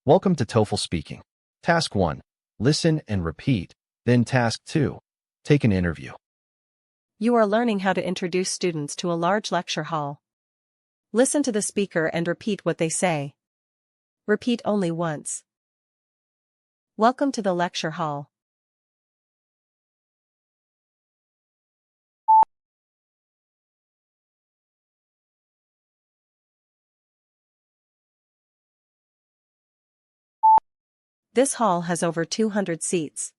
Welcome to TOEFL Speaking. Task 1. Listen and repeat. Then Task 2. Take an interview. You are learning how to introduce students to a large lecture hall. Listen to the speaker and repeat what they say. Repeat only once. Welcome to the lecture hall. This hall has over 200 seats.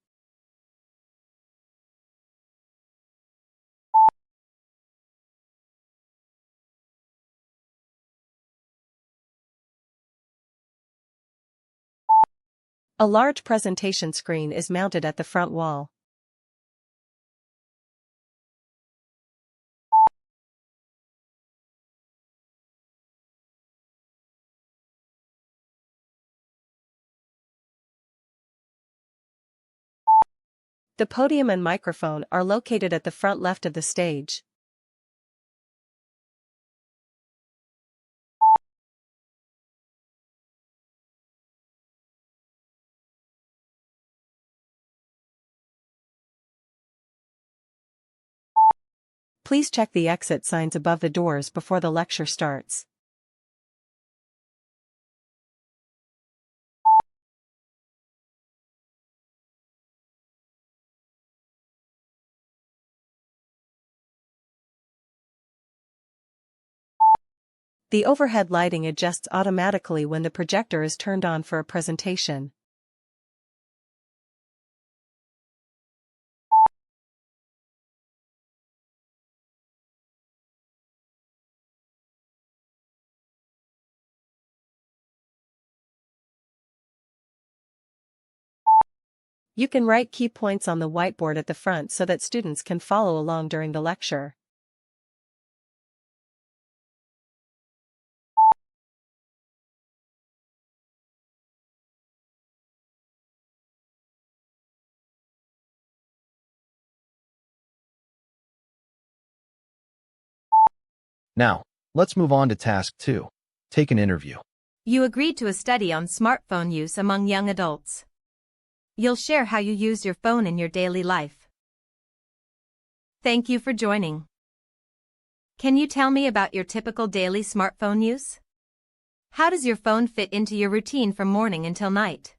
A large presentation screen is mounted at the front wall. The podium and microphone are located at the front left of the stage. Please check the exit signs above the doors before the lecture starts. The overhead lighting adjusts automatically when the projector is turned on for a presentation. You can write key points on the whiteboard at the front so that students can follow along during the lecture. Now, let's move on to Task 2. Take an interview. You agreed to a study on smartphone use among young adults. You'll share how you use your phone in your daily life. Thank you for joining. Can you tell me about your typical daily smartphone use? How does your phone fit into your routine from morning until night?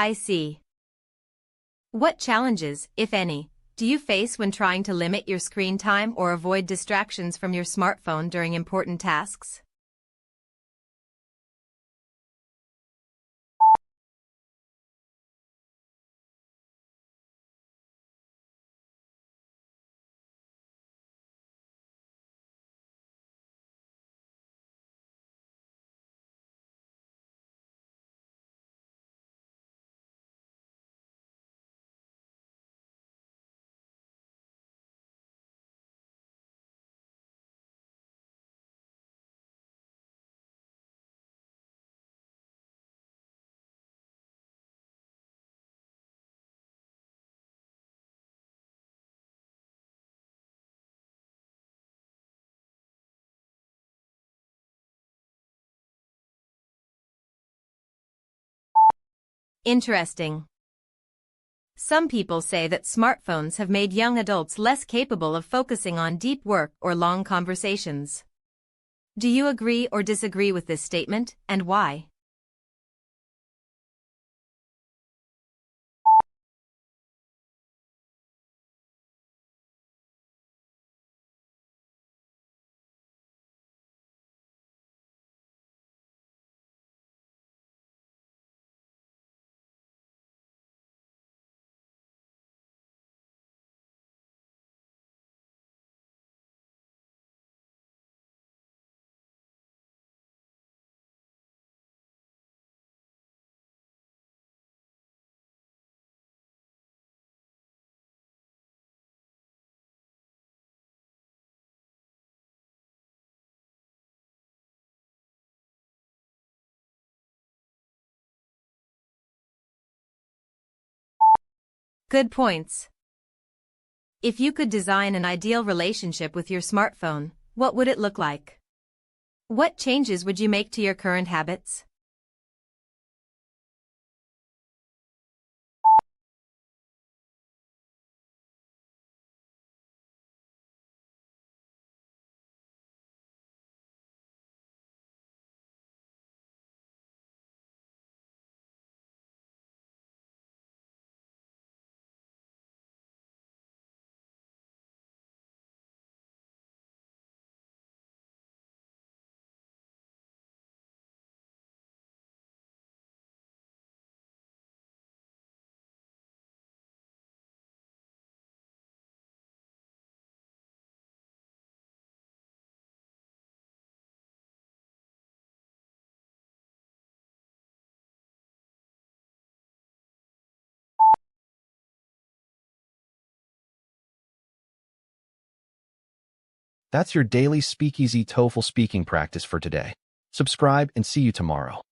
I see. What challenges, if any, do you face when trying to limit your screen time or avoid distractions from your smartphone during important tasks? Interesting. Some people say that smartphones have made young adults less capable of focusing on deep work or long conversations. Do you agree or disagree with this statement, and why? Good points. If you could design an ideal relationship with your smartphone, what would it look like? What changes would you make to your current habits? That's your daily Speakeasy TOEFL speaking practice for today. Subscribe and see you tomorrow.